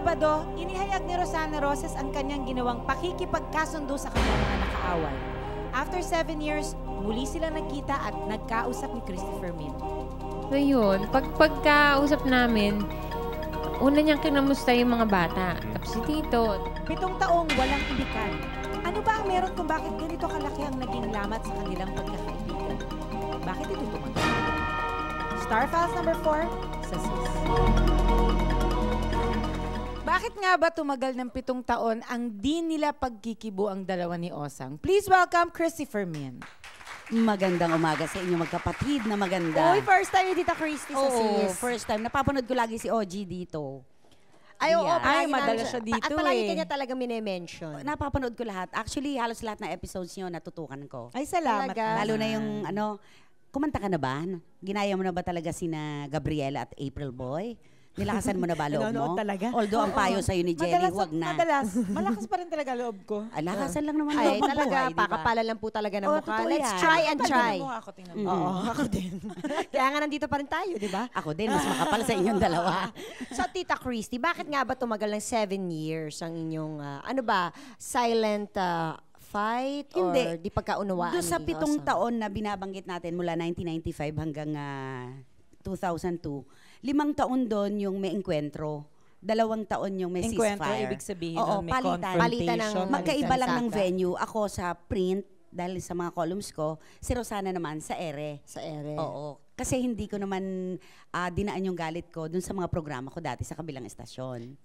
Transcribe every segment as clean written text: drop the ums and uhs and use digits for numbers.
Sabado, inihayag ni Rosana Roses ang kanyang ginawang pakikipagkasundo sa kanyang mga nakaaway. After 7 years, muli silang nagkita at nagkausap ni Christopher Min. Ngayon, pagkausap namin, una niyang kinamusta yung mga bata. Tapos si Tito. 7 taong walang ibikan. Ano ba ang meron kung bakit ganito kalaki ang naging lamat sa kanilang pagkakaibigan? Bakit ito tumagal? Star Files number 4 sa SIS. Bakit nga ba tumagal ng 7 taon ang di nila pagkikibo ang dalawa ni Osang? Please welcome Christopher Min. Magandang umaga sa inyo magkapatid na maganda. Uy, first time ni Tita Christy sa SIS. First time. Napapanood ko lagi si OG dito. Ay, oo, Ay, madala siya dito at palagi kanya talaga mine-mention. Napapanood ko lahat. Actually, halos lahat ng episodes niyo natutukan ko. Ay, salamat. Talaga? Lalo na yung kumanta ka na ba? Ginaya mo na ba talaga sina Gabriela at April Boy? Nilakasan mo na ba loob mo? Nanonood talaga? Although ang payo sa'yo ni Jenny, huwag na. Malakas pa rin talaga loob ko. Lakasan lang naman Ay, loob ng talaga, buhay, diba? pakapala lang po talaga ng mukha. totoo Let's yan. try and try. Ako, tingnan mo. Oo, ako din. Kaya nga nandito pa rin tayo, di ba? Ako din, mas makapal sa inyong dalawa. So, Tita Christy, bakit nga ba tumagal ng 7 years ang inyong, silent fight or di pagkaunawaan Doon sa ni 7 Osang? taon na binabanggit natin mula 1995 hanggang 2002, 5 taon doon yung may enkwentro. 2 taon yung may Enkwentro, ceasefire. ibig sabihin Oo, nun, may palitan. confrontation. Magkaiba lang ng Saka. venue. Ako sa print, dahil sa mga columns ko, si Rosana naman sa ere. Sa ere. Oo. Kasi hindi ko naman dinaan yung galit ko dun sa mga programa ko dati sa kabilang estasyon.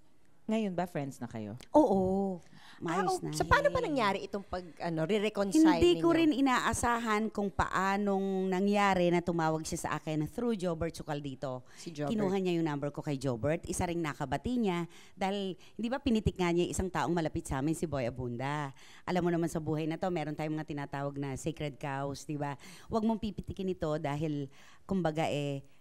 Ngayon ba, friends na kayo? Oo. Maayos na. So, paano pa nangyari itong re-reconcile Hindi ko ninyo? rin inaasahan kung paanong nangyari na tumawag siya sa akin through Jobert Sucaldito. Si Jobert. Kinuha niya yung number ko kay Jobert. Isa ring nakabati niya. Dahil, hindi ba pinitik nga niya isang taong malapit sa amin, si Boy Abunda. Alam mo naman sa buhay na to, meron tayong mga tinatawag na sacred cows, di ba? Huwag mong pipitikin ito dahil, kumbaga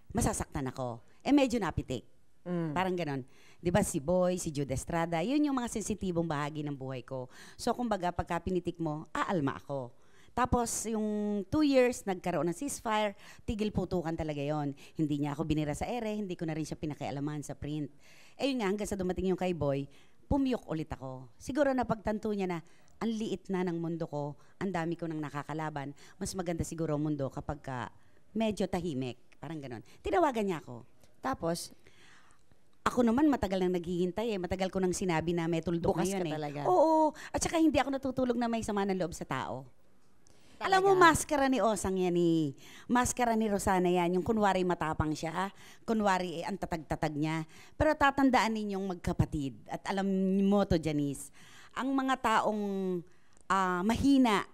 masasaktan ako. Medyo napitik. Parang ganon. Di ba si Boy, si Jude Estrada, yun yung mga sensitibong bahagi ng buhay ko. So kumbaga pagka pinitik mo, aalma ako. Tapos yung 2 years, nagkaroon ng ceasefire, tigil putukan talaga yon. Hindi niya ako binira sa ere, hindi ko na rin siya pinakialaman sa print. Yun nga, hanggang sa dumating yung kay Boy, pumiyok ulit ako. Siguro na pagtanto niya na, ang liit na ng mundo ko, ang dami ko nang nakakalaban, mas maganda siguro ang mundo kapag medyo tahimik. Parang ganon. Tinawagan niya ako. Tapos, Ako naman matagal nang naghihintay Matagal ko nang sinabi na may tuldok bukas ngayon ka talaga. Oo. At saka hindi ako natutulog na may sama ng loob sa tao. Talaga? Alam mo, maskara ni Osang yan maskara ni Rosana yan. Yung kunwari matapang siya, kunwari ang tatag-tatag niya. Pero tatandaan ninyong magkapatid. At alam mo to, Janice, ang mga taong mahina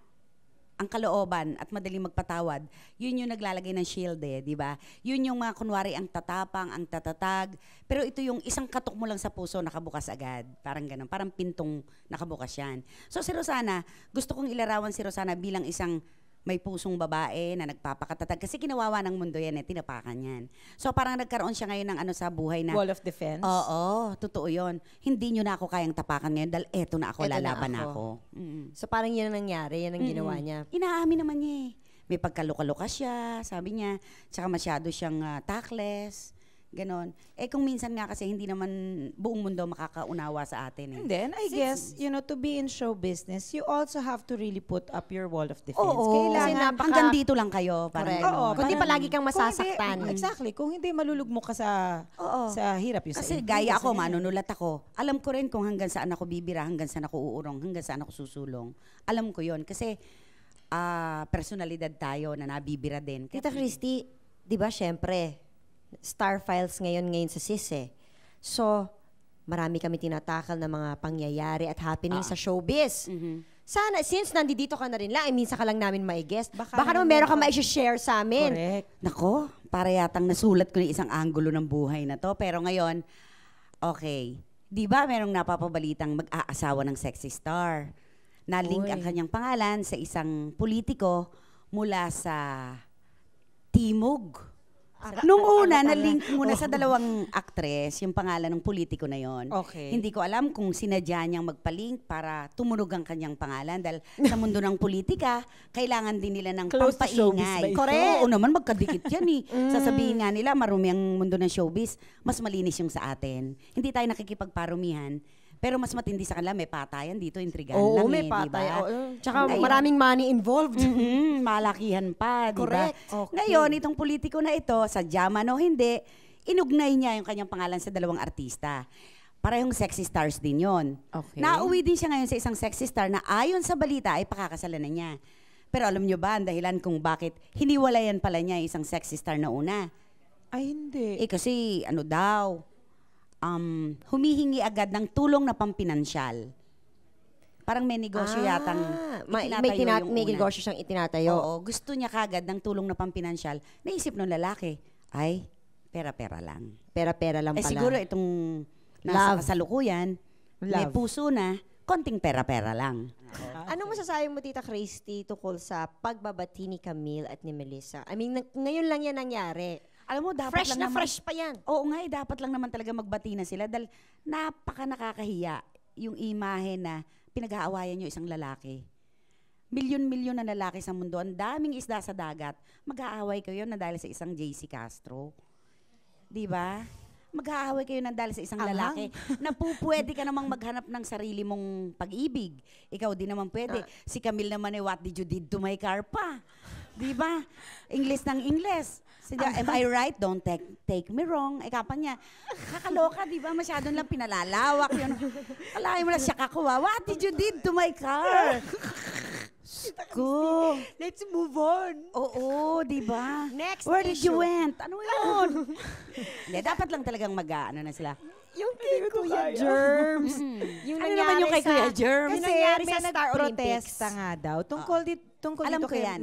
ang kalooban at madaling magpatawad, yun yung naglalagay ng shield di ba? Yun yung mga kunwari ang tatapang, ang tatatag, pero ito yung isang katok mo lang sa puso, nakabukas agad. Parang ganun, parang pintong nakabukas yan. So si Rosana, gusto kong ilarawan si Rosana bilang isang may pusong babae na nagpapakatatag. Kasi kinawawa ng mundo yan tinapakan yan. So parang nagkaroon siya ngayon ng sa buhay na, Wall of defense? Oo, totoo yun. Hindi nyo na ako kayang tapakan ngayon dahil eto na ako, Eto na lalaban ako. ako. So, parang yan ang nangyari, yan ang ginawa niya. Inaamin naman niya May pagkaluka-luka siya, sabi niya. Tsaka masyado siyang tactless. Ganon. Kung minsan nga kasi hindi naman buong mundo makakaunawa sa atin And then, I guess, to be in show business, you also have to really put up your wall of defense. Oo. Kasi Kailangan, Hanggang dito lang kayo. Parang Correct. ganon. Kundi parang- palagi kang kung masasaktan. hindi- exactly. Kung hindi malulugmok ka sa hirap yun. Kasi gaya ako, manunulat ako. Alam ko rin kung hanggang saan ako bibira, hanggang saan ako uurong, hanggang saan ako susulong. Alam ko yon kasi personalidad tayo na nabibira din. Tita Christy, di ba, syempre, Star Files ngayon sa SIS So, marami kami tinatakal na mga pangyayari at happening sa showbiz. Sana, since nandito ka na rin lang, minsan ka lang namin mai-guest, baka naman meron ka ma-share sa amin. Correct. Nako, para yatang nasulat ko ng isang anggulo ng buhay na to. Pero ngayon, okay. Di ba merong napapabalitang mag-aasawa ng sexy star? Nalink ang kanyang pangalan sa isang politiko mula sa Timog. Nung una, na-link muna sa dalawang actress, yung pangalan ng politiko na yon. Okay. Hindi ko alam kung sinadya niyang magpa-link para tumunog ang kanyang pangalan. Dahil sa mundo ng politika, kailangan din nila ng Close to showbiz ba pampaingay. ito? Correct. Oo naman, magkadikit yan eh. Sasabihin nga nila, marumi ang mundo ng showbiz, mas malinis yung sa atin. Hindi tayo nakikipagparumihan. Pero mas matindi sa kanila, may patayan dito, intrigan lang may eh, patay. diba? Tsaka Ngayon- maraming money involved. Malakihan pa, di ba? Correct. Okay. Ngayon, itong politiko na ito, sadya man o hindi, inugnay niya yung kanyang pangalan sa dalawang artista. Parehong sexy stars din yon. Okay. Nauwi din siya ngayon sa isang sexy star na ayon sa balita ay pakakasalan na niya. Pero alam niyo ba ang dahilan kung bakit hiniwalayan pala niya yung isang sexy star na una? Ay, hindi. Kasi ano daw, humihingi agad ng tulong na pampinansyal. Parang may negosyo yatang itinatayo yung may una. negosyo siyang itinatayo. Oo, gusto niya kagad ng tulong na pampinansyal. Naisip ng lalaki, ay, pera-pera lang. Pera-pera lang Eh pala. siguro itong nasa Love. kasalukuyan, may Love. puso na, konting pera-pera lang. Anong masasabi mo, Tita Christy, tukol sa pagbabati ni Camille at ni Melissa? I mean, ngayon lang yan nangyari. Alam mo, dapat Fresh lang na naman, fresh pa yan. Oo nga, dapat lang naman talaga magbati na sila dahil napaka nakakahiya yung imahe na pinag-aawayan nyo isang lalaki. Milyon-milyon na lalaki sa mundo, ang daming isda sa dagat, mag-aaway kayo na dahil sa isang JC Castro. Di ba? Mag-aaway kayo na dahil sa isang lalaki na pwede ka namang maghanap ng sarili mong pag-ibig. Ikaw din naman pwede. Si Camille naman what did you did to my car pa? Di ba? English ng English. Am I right? Don't take me wrong. Ikapan niya, kakaloka, di ba? Masyadong lang pinalalawak yun. Kalahin mo na siya kakuha. What did you did to my car? Ko. Let's move on. Oo, di ba? Next Where did you issue. went? Ano yun? Hindi, dapat lang talagang mag-ano na sila. Yung kay Kuya Germs. Yung Ano naman yung kay Kuya Germs? Yung Kasi nangyari may sa Star Olympics. nagprotesta nga daw tungkol tungkol Alam dito ko kay yan,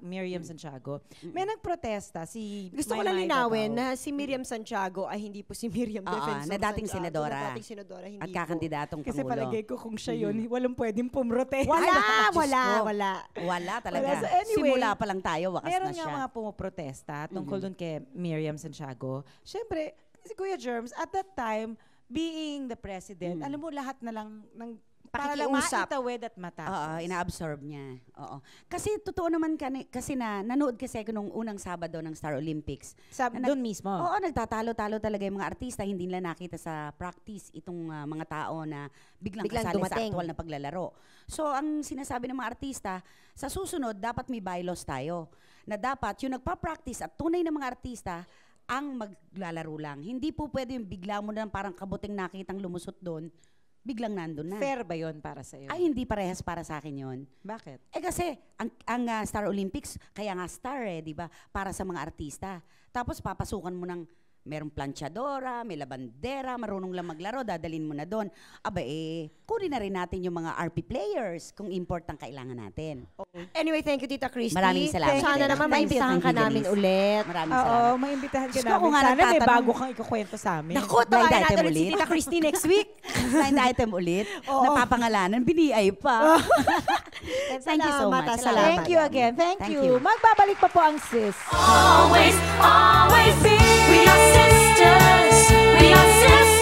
Miriam Santiago. May nagprotesta si Gusto ko Maymay lang linawin Davao. na si Miriam Santiago ay hindi po si Miriam Defensor na dating Santiago, senadora. Na dating senadora, hindi At po. kakandidatong Kasi Pangulo. palagay ko kung siya yun, walang pwedeng pumrotesta. Wala, Ay, naku, Diyos wala, ko. wala. Wala talaga. Wala. So anyway, Simula pa lang tayo, wakas Meron na nga siya. mga pumuprotesta tungkol dun kay Miriam Santiago. Siyempre, si Kuya Germs, at that time, being the president, alam mo lahat na lang ng para lang Pakikiusap. maitawid at matapos. Oo, ina-absorb niya. Oo. Kasi totoo naman kasi nanood kasi ako nung unang Sabado ng Star Olympics. Doon mismo. Oo, nagtatalo-talo talaga yung mga artista, hindi nila nakita sa practice itong mga tao na biglang kasali sa dumating. actual na paglalaro. So, ang sinasabi ng mga artista, sa susunod, dapat may bylaws tayo. Na dapat yung nagpa-practice at tunay na mga artista, ang maglalaro lang. Hindi po pwede yung bigla mo na parang kabuting nakitang lumusot doon, biglang nandun na. Fair ba yun para sa iyo? Ay, hindi parehas para sa akin yon. Bakit? Kasi, ang Star Olympics, kaya nga star di ba? Para sa mga artista. Tapos, papasukan mo ng merong planchadora, may labandera, marunong lang maglaro, dadalin mo na doon. Aba kunin na rin natin yung mga RP players kung import ang kailangan natin. Anyway, thank you, Tita Christy. Maraming salamat. Sana Thank naman you. maimbitahan Thank ka you, namin Denise. ulit. Maraming Oo, salamat. maimbitahan ka Diyos ko, namin. kung nga Sana may nagtatanong- bago kang ikukwento sa amin. Naku, Blind tawagan item natin ulit si ulit. Tita Christy next week. Blind item ulit. Napapangalanan, bini-ay pa. Thank you so much. Salamat. Thank you again. Thank, Thank you. you. Magbabalik pa po ang sis. Always, always be. We are sisters. We are sisters.